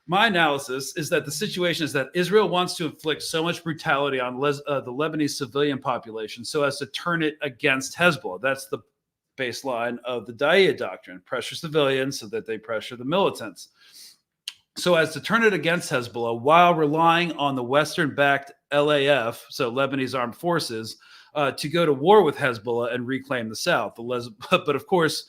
my analysis is that the situation is that Israel wants to inflict so much brutality on the Lebanese civilian population so as to turn it against Hezbollah. That's the baseline of the Da'iya doctrine: pressure civilians so that they pressure the militants. so as to turn it against Hezbollah while relying on the Western-backed LAF, so Lebanese Armed Forces, to go to war with Hezbollah and reclaim the South. But of course,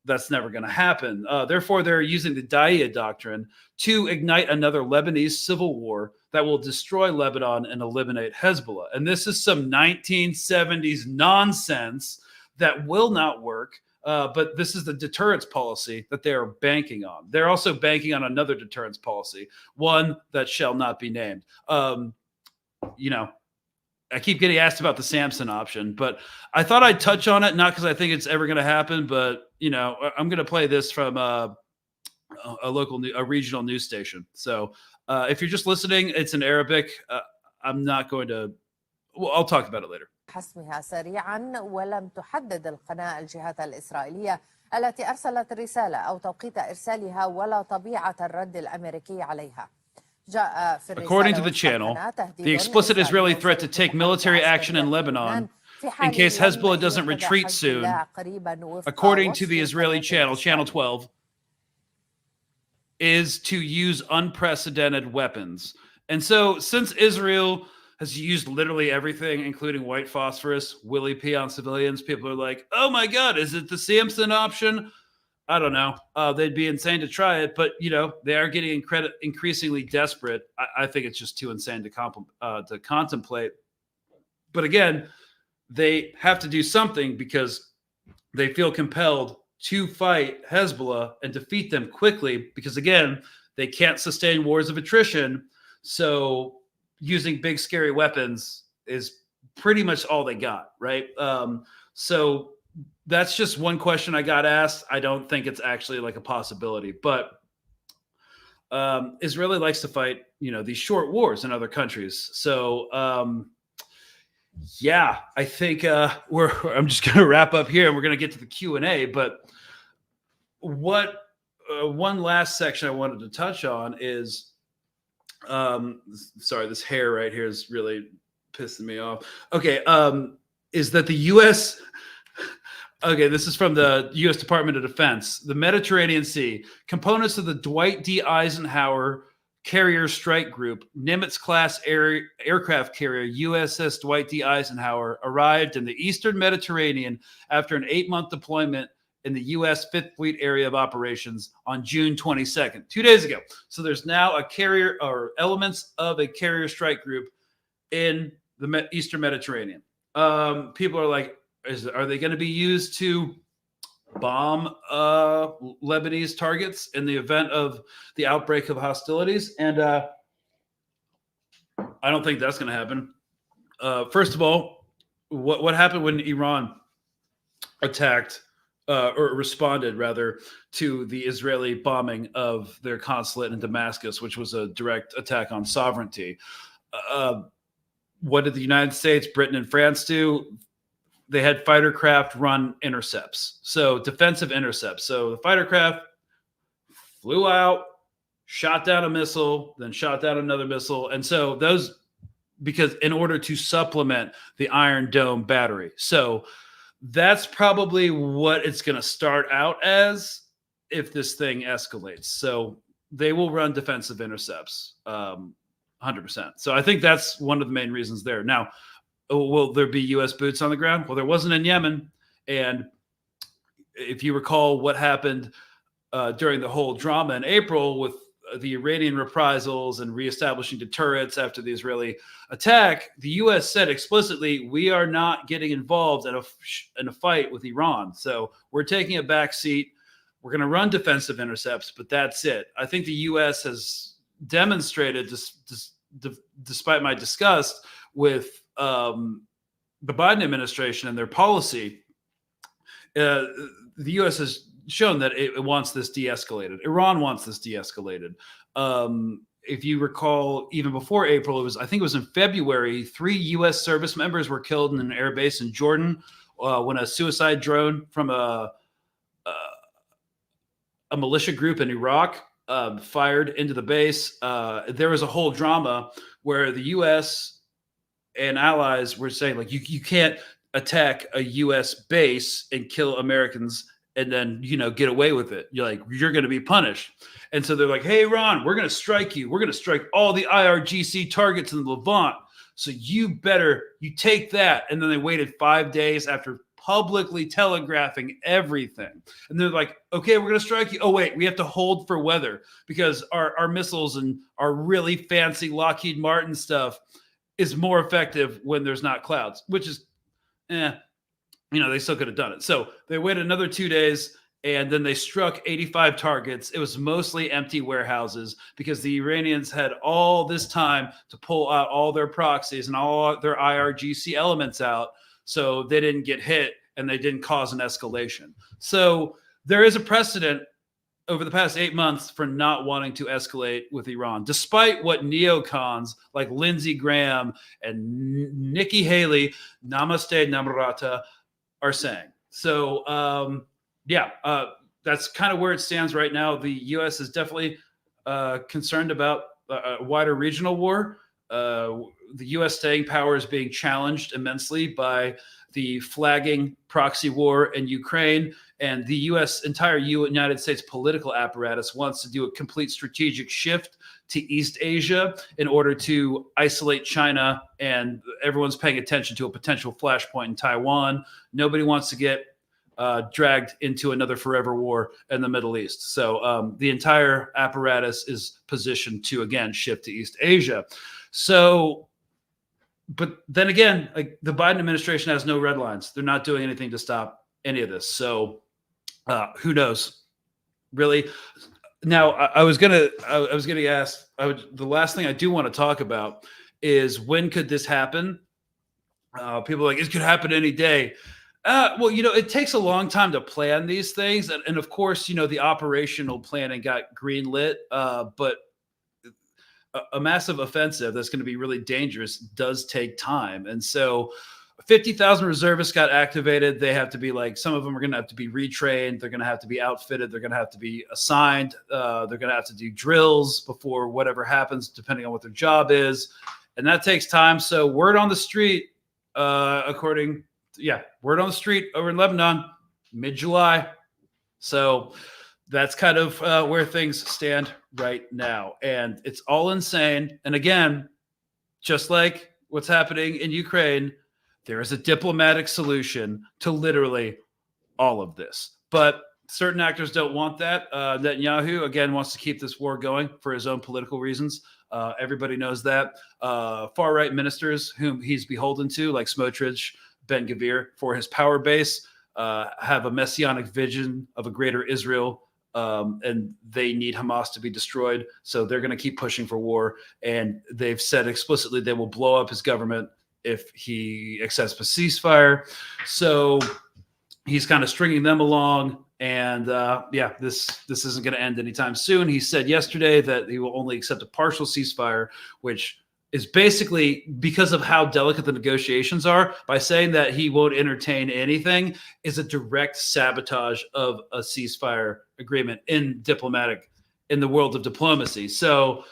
that's never going to happen. Therefore, they're using the Da'iya doctrine to ignite another Lebanese civil war that will destroy Lebanon and eliminate Hezbollah. And this is some 1970s nonsense that will not work. But this is the deterrence policy that they are banking on. They're also banking on another deterrence policy, one that shall not be named. I keep getting asked about the Samson option, but I thought I'd touch on it, not because I think it's ever going to happen, but I'm going to play this from a regional news station. So if you're just listening, it's in Arabic. I'm not going to. Well, I'll talk about it later.
حسمها سريعا، ولم تحدد القناة الجهات الإسرائيلية التي أرسلت الرسالة أو توقيت إرسالها ولا طبيعة الرد الأمريكي عليها.
According to the channel, the explicit Israeli threat to take military action in Lebanon in case Hezbollah doesn't retreat soon, according to the Israeli channel, Channel 12, is to use unprecedented weapons. And so since Israel has used literally everything, including white phosphorus, Willie P on civilians, people are like, oh my God, is it the Samson option? I don't know. They'd be insane to try it, but they are getting increasingly desperate. I think it's just too insane to contemplate. But again, they have to do something because they feel compelled to fight Hezbollah and defeat them quickly because, again, they can't sustain wars of attrition. So using big, scary weapons is pretty much all they got, right? So that's just one question I got asked. I don't think it's actually like a possibility, but Israeli likes to fight, these short wars in other countries. So, I think I'm just going to wrap up here and we're going to get to the Q&A. But one last section I wanted to touch on is, sorry, this hair right here is really pissing me off. Okay. Is that the U.S. Okay, this is from the U.S. Department of Defense. The Mediterranean Sea. Components of the Dwight D. Eisenhower Carrier Strike Group, Nimitz-class aircraft carrier USS Dwight D. Eisenhower, arrived in the Eastern Mediterranean after an 8-month deployment in the U.S. Fifth Fleet Area of Operations on June 22nd, 2 days ago. So there's now a carrier or elements of a carrier strike group in the Eastern Mediterranean. People are like, are they going to be used to bomb Lebanese targets in the event of the outbreak of hostilities? And I don't think that's going to happen. First of all, what happened when Iran attacked or responded rather to the Israeli bombing of their consulate in Damascus, which was a direct attack on sovereignty? What did the United States, Britain, and France do? They had fighter craft run intercepts. So defensive intercepts. So the fighter craft flew out, shot down a missile, then shot down another missile. And so those, because in order to supplement the Iron Dome battery. So that's probably what it's going to start out as if this thing escalates. So they will run defensive intercepts, 100%. So I think that's one of the main reasons there. Now, will there be U.S. boots on the ground? Well, there wasn't in Yemen. And if you recall what happened during the whole drama in April with the Iranian reprisals and reestablishing deterrence after the Israeli attack, the U.S. said explicitly, we are not getting involved in a fight with Iran. So we're taking a back seat. We're going to run defensive intercepts, but that's it. I think the U.S. has demonstrated, despite my disgust with the Biden administration and their policy, the U.S. has shown that it wants this de-escalated. Iran wants this de-escalated. If you recall, even before April, I think it was in February, 3 U.S. service members were killed in an air base in Jordan when a suicide drone from a militia group in Iraq fired into the base. There was a whole drama where the U.S. and allies were saying, like, you can't attack a U.S. base and kill Americans and then, get away with it. You're going to be punished. And so they're like, hey, Iran, we're going to strike you. We're going to strike all the IRGC targets in the Levant. So you take that. And then they waited 5 days after publicly telegraphing everything. And they're like, okay, we're going to strike you. Oh, wait, we have to hold for weather because our missiles and our really fancy Lockheed Martin stuff is more effective when there's not clouds, which is, they still could have done it. So they waited another 2 days, and then they struck 85 targets. It was mostly empty warehouses because the Iranians had all this time to pull out all their proxies and all their IRGC elements out, so they didn't get hit and they didn't cause an escalation. So there is a precedent over the past 8 months for not wanting to escalate with Iran, despite what neocons like Lindsey Graham and Nikki Haley, Namaste Namrata, are saying. So, that's kind of where it stands right now. The U.S. is definitely concerned about a wider regional war. The U.S. staying power is being challenged immensely by the flagging proxy war in Ukraine, and the entire United States political apparatus wants to do a complete strategic shift to East Asia in order to isolate China, and everyone's paying attention to a potential flashpoint in Taiwan. Nobody wants to get dragged into another forever war in the Middle East. So the entire apparatus is positioned to, again, shift to East Asia. So, but then again, like, the Biden administration has no red lines. They're not doing anything to stop any of this. So who knows, really? Now, I was gonna ask. The last thing I do want to talk about is, when could this happen? People are like, it could happen any day. Well, it takes a long time to plan these things, and of course, the operational planning got greenlit, but a massive offensive that's going to be really dangerous does take time. And so 50,000 reservists got activated. They have to be, some of them are going to have to be retrained. They're going to have to be outfitted. They're going to have to be assigned. They're going to have to do drills before whatever happens, depending on what their job is. And that takes time. So word on the street, word on the street over in Lebanon, mid-July. So that's kind of where things stand right now. And it's all insane. And again, just like what's happening in Ukraine, there is a diplomatic solution to literally all of this. But certain actors don't want that. Netanyahu, again, wants to keep this war going for his own political reasons. Everybody knows that. Far-right ministers whom he's beholden to, like Smotrich, Ben-Gvir, for his power base, have a messianic vision of a greater Israel, and they need Hamas to be destroyed. So they're going to keep pushing for war. And they've said explicitly they will blow up his government if he accepts a ceasefire. So he's kind of stringing them along. And this isn't going to end anytime soon. He said yesterday that he will only accept a partial ceasefire, which is basically, because of how delicate the negotiations are, by saying that he won't entertain anything is a direct sabotage of a ceasefire agreement in the world of diplomacy. So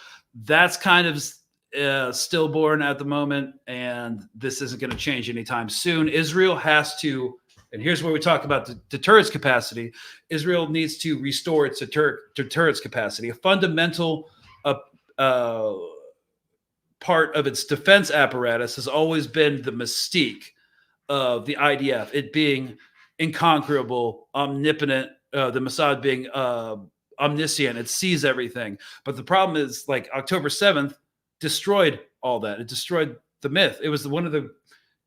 that's kind of stillborn at the moment, and this isn't going to change anytime soon. Israel has to, and here's where we talk about the deterrence capacity. Israel needs to restore its deterrence capacity. A fundamental part of its defense apparatus has always been the mystique of the IDF, it being inconquerable, omnipotent, the Mossad being omniscient, it sees everything. But the problem is, October 7th destroyed all that. It destroyed the myth. It was one of the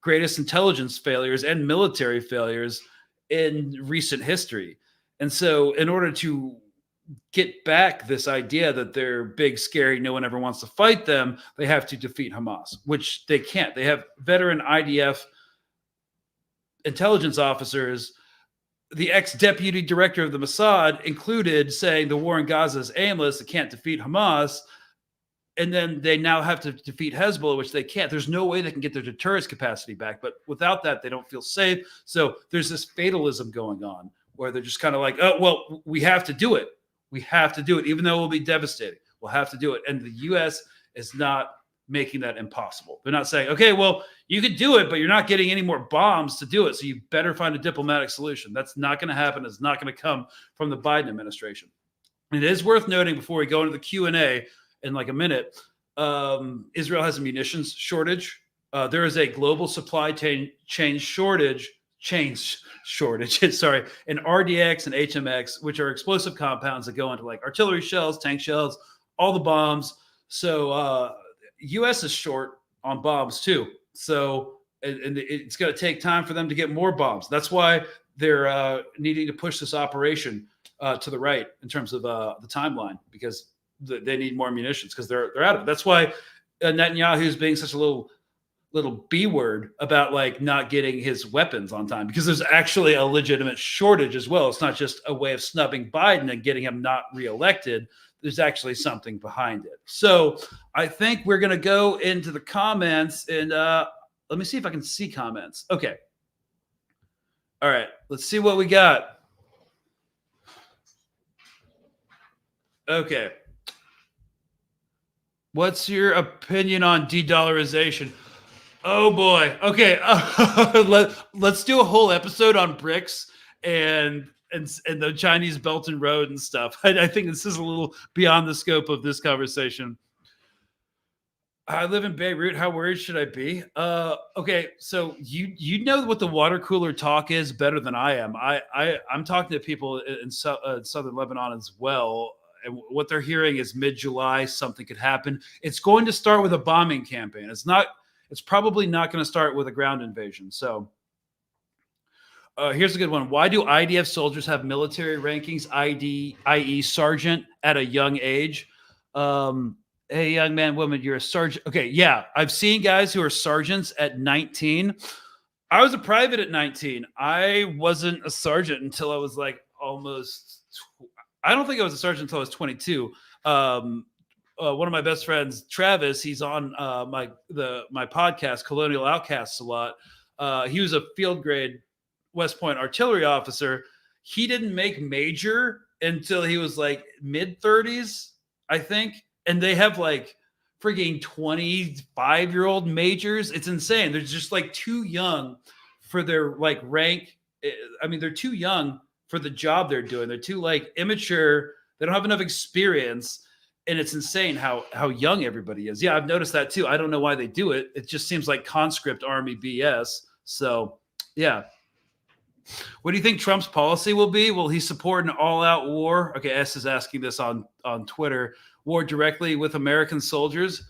greatest intelligence failures and military failures in recent history. And so in order to get back this idea that they're big, scary, no one ever wants to fight them, they have to defeat Hamas, which they can't. They have veteran IDF intelligence officers. The ex-deputy director of the Mossad included saying the war in Gaza is aimless, it can't defeat Hamas. And then they now have to defeat Hezbollah, which they can't. There's no way they can get their deterrence capacity back. But without that, they don't feel safe. So there's this fatalism going on where they're just kind of like, oh, well, we have to do it. We have to do it, even though it will be devastating. We'll have to do it. And the U.S. is not making that impossible. They're not saying, okay, well, you could do it, but you're not getting any more bombs to do it. So you better find a diplomatic solution. That's not going to happen. It's not going to come from the Biden administration. It is worth noting before we go into the Q&A in like a minute, Israel has a munitions shortage. There is a global supply chain shortage, in RDX and HMX, which are explosive compounds that go into like artillery shells, tank shells, all the bombs. So U.S. is short on bombs too. So and it's going to take time for them to get more bombs. That's why they're needing to push this operation to the right in terms of the timeline, because they need more munitions because they're out of it. That's why Netanyahu is being such a little B word about like not getting his weapons on time, because there's actually a legitimate shortage as well. It's not just a way of snubbing Biden and getting him not reelected. There's actually something behind it. So I think we're going to go into the comments and let me see if I can see comments. Okay. All right. Let's see what we got. Okay. What's your opinion on de-dollarization? Oh boy. Okay. Let's do a whole episode on BRICS and the Chinese Belt and Road and stuff. I think this is a little beyond the scope of this conversation. I live in Beirut. How worried should I be? Okay, so you know what the water cooler talk is better than I am. I'm talking to people in southern Lebanon as well, and what they're hearing is mid-July something could happen. It's going to start with a bombing campaign. It's probably not going to start with a ground invasion. So. Here's a good one. Why do IDF soldiers have military rankings, i.e. sergeant, at a young age? Hey, young man, woman, you're a sergeant. Okay, yeah. I've seen guys who are sergeants at 19. I was a private at 19. I wasn't a sergeant until I was like I don't think I was a sergeant until I was 22. One of my best friends, Travis, he's on my podcast, Colonial Outcasts, a lot. He was a field grade West Point artillery officer. He didn't make major until he was like mid-30s, I think. And they have like freaking 25-year-old majors. It's insane. They're just like too young for their like rank. I mean, they're too young for the job they're doing. They're too like immature. They don't have enough experience. And it's insane how young everybody is. Yeah, I've noticed that too. I don't know why they do it. It just seems like conscript army BS. So yeah. What do you think Trump's policy will be? Will he support an all-out war? Okay, S is asking this on Twitter. War directly with American soldiers.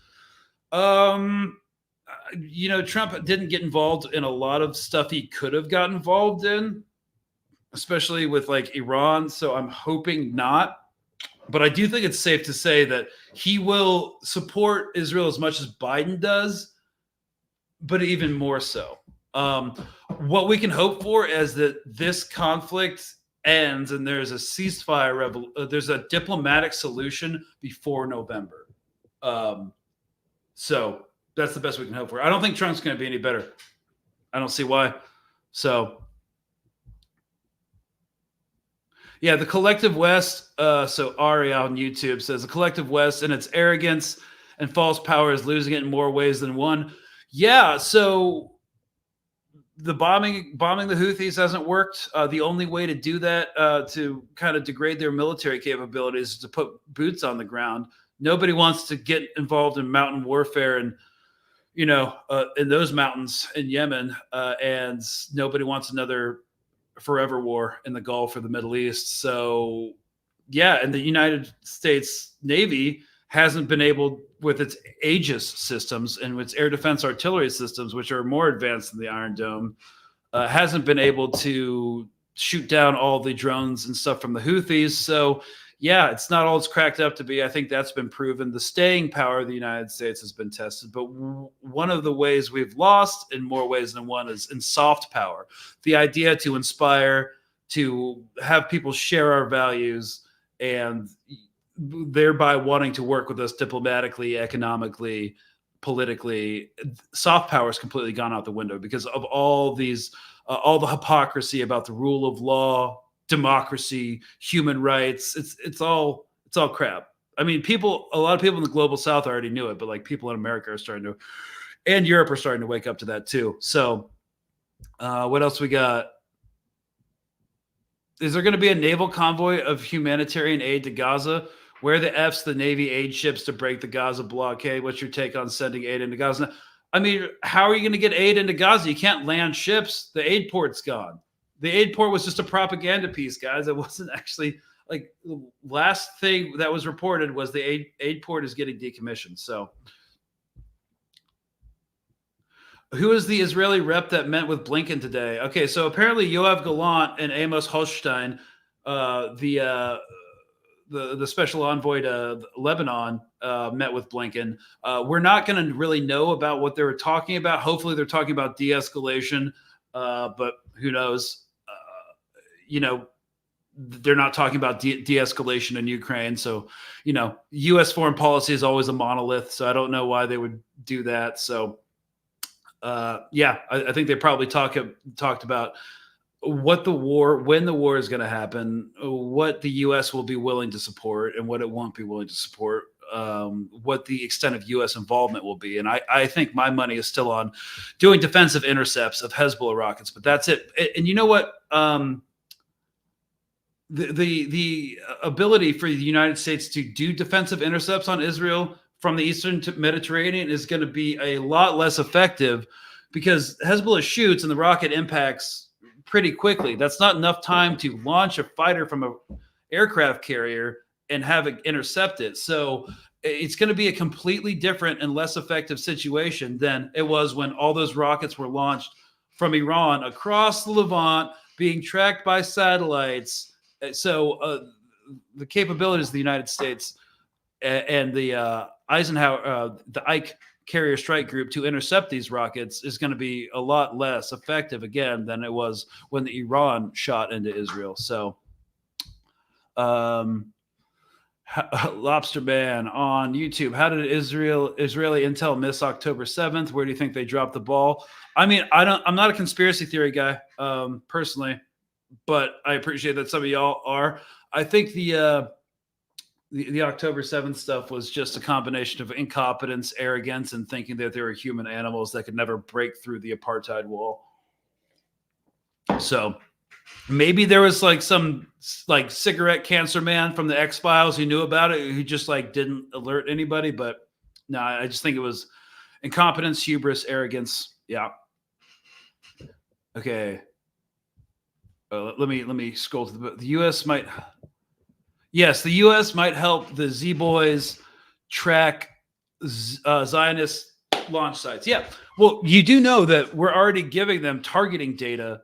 Trump didn't get involved in a lot of stuff he could have gotten involved in, especially with like Iran. So I'm hoping not. But I do think it's safe to say that he will support Israel as much as Biden does, but even more so. What we can hope for is that this conflict ends and there's a ceasefire, there's a diplomatic solution before November. So that's the best we can hope for. I don't think Trump's going to be any better. I don't see why. So, yeah, the collective West. So Ari on YouTube says the collective West and its arrogance and false power is losing it in more ways than one. Yeah. So the bombing the Houthis hasn't worked. The only way to do that, to kind of degrade their military capabilities, is to put boots on the ground. Nobody wants to get involved in mountain warfare and, in those mountains in Yemen, and nobody wants another forever war in the Gulf or the Middle East. So, yeah, and the United States Navy hasn't been able, with its Aegis systems and its air defense artillery systems, which are more advanced than the Iron Dome, hasn't been able to shoot down all the drones and stuff from the Houthis. So, yeah, it's not all it's cracked up to be. I think that's been proven. The staying power of the United States has been tested. But one of the ways we've lost in more ways than one is in soft power. The idea to inspire, to have people share our values, and thereby wanting to work with us diplomatically, economically, politically. Soft power has completely gone out the window because of all these, all the hypocrisy about the rule of law, democracy, human rights. It's all crap. I mean, a lot of people in the global South already knew it, but like people in America are starting to, and Europe are starting to wake up to that too. So, what else we got? Is there going to be a naval convoy of humanitarian aid to Gaza? Where the F's the Navy aid ships to break the Gaza blockade? What's your take on sending aid into Gaza? I mean, how are you going to get aid into Gaza? You can't land ships. The aid port's gone. The aid port was just a propaganda piece, guys. It wasn't actually like the last thing that was reported was the aid port is getting decommissioned. So who is the Israeli rep that met with Blinken today? Okay, so apparently Yoav Gallant and Amos Hochstein, the special envoy to Lebanon, met with Blinken. We're not going to really know about what they were talking about. Hopefully, they're talking about de-escalation, but who knows? They're not talking about de-escalation in Ukraine. So, U.S. foreign policy is always a monolith. So I don't know why they would do that. So. I think they probably talked about when the war is going to happen, what the U.S. will be willing to support and what it won't be willing to support, what the extent of U.S. involvement will be. And I think my money is still on doing defensive intercepts of Hezbollah rockets, but that's it. And you know what? The ability for the United States to do defensive intercepts on Israel from the Eastern Mediterranean is going to be a lot less effective because Hezbollah shoots and the rocket impacts pretty quickly. That's not enough time to launch a fighter from an aircraft carrier and have it intercept it. So it's going to be a completely different and less effective situation than it was when all those rockets were launched from Iran across the Levant, being tracked by satellites. So the capabilities of the United States and the Eisenhower, the Ike carrier strike group to intercept these rockets is going to be a lot less effective again than it was when the Iran shot into Israel. So, Lobster Man on YouTube, how did Israeli intel miss October 7th? Where do you think they dropped the ball? I mean, I'm not a conspiracy theory guy, personally, but I appreciate that some of y'all are. I think the October 7th stuff was just a combination of incompetence, arrogance, and thinking that they were human animals that could never break through the apartheid wall. So maybe there was like some like cigarette cancer man from the X-Files who knew about it, who just like didn't alert anybody. But no, I just think it was incompetence, hubris, arrogance. Yeah. Okay. Let me scroll to the U.S. might. Yes, the U.S. might help the Z-Boys track Zionist launch sites. Yeah. Well, you do know that we're already giving them targeting data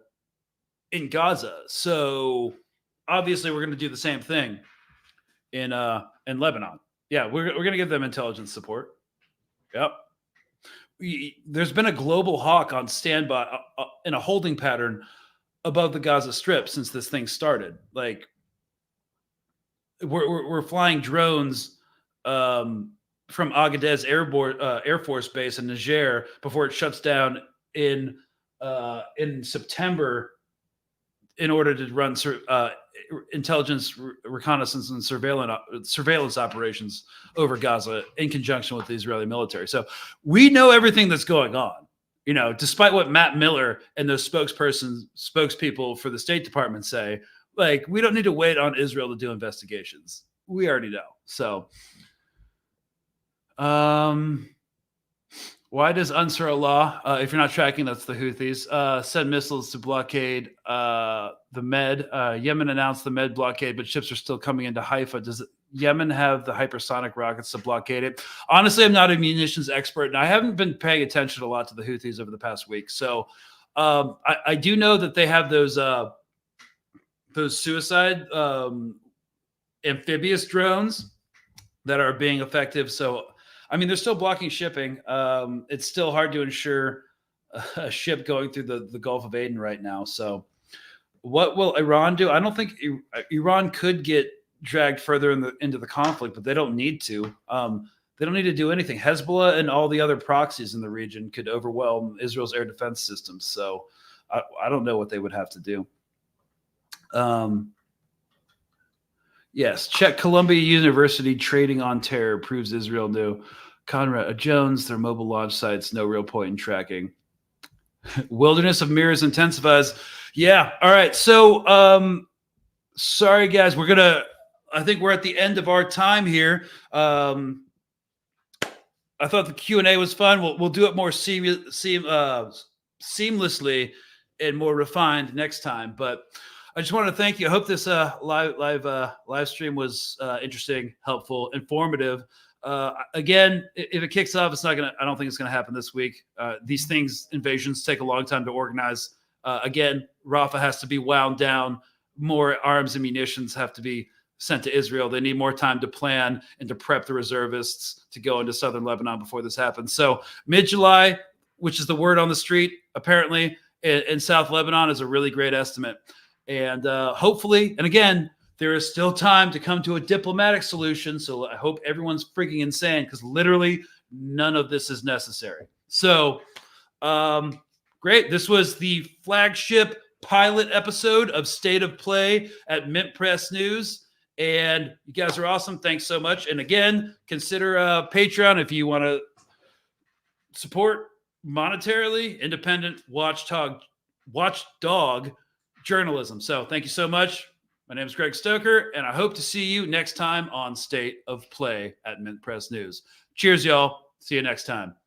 in Gaza. So obviously we're going to do the same thing in Lebanon. Yeah, we're going to give them intelligence support. Yep. There's been a global hawk on standby in a holding pattern above the Gaza Strip since this thing started. Like, we're flying drones from Agadez Air Force Base in Niger before it shuts down in September in order to run intelligence, reconnaissance, and surveillance operations over Gaza in conjunction with the Israeli military. So we know everything that's going on. Despite what Matt Miller and those spokespeople for the State Department say. Like, we don't need to wait on Israel to do investigations. We already know. So, why does Ansar Allah, if you're not tracking, that's the Houthis, send missiles to blockade the Med? Yemen announced the Med blockade, but ships are still coming into Haifa. Does Yemen have the hypersonic rockets to blockade it? Honestly, I'm not a munitions expert, and I haven't been paying attention a lot to the Houthis over the past week. So, I do know that they have those suicide amphibious drones that are being effective. So, I mean, they're still blocking shipping. It's still hard to ensure a ship going through the Gulf of Aden right now. So what will Iran do? I don't think Iran could get dragged further into the conflict, but they don't need to. They don't need to do anything. Hezbollah and all the other proxies in the region could overwhelm Israel's air defense systems. So I don't know what they would have to do. Yes, check Columbia University trading on terror proves Israel knew. Conrad Jones, their mobile launch sites, no real point in tracking. Wilderness of mirrors intensifies. Yeah. All right. So, sorry guys, I think we're at the end of our time here. I thought the Q&A was fun. We'll do it more seamlessly and more refined next time. But I just want to thank you. I hope this live stream was interesting, helpful, informative. Again, if it kicks off, I don't think it's gonna happen this week. These invasions take a long time to organize. Again, Rafah has to be wound down. More arms and munitions have to be sent to Israel. They need more time to plan and to prep the reservists to go into southern Lebanon before this happens. So mid-July, which is the word on the street, apparently in South Lebanon, is a really great estimate. And hopefully, and again, there is still time to come to a diplomatic solution. So I hope everyone's freaking insane, because literally none of this is necessary. So great. This was the flagship pilot episode of State of Play at Mint Press News. And you guys are awesome. Thanks so much. And again, consider Patreon if you want to support monetarily independent watchdog journalism. So thank you so much. My name is Greg Stoker, and I hope to see you next time on State of Play at Mint Press News. Cheers, y'all. See you next time.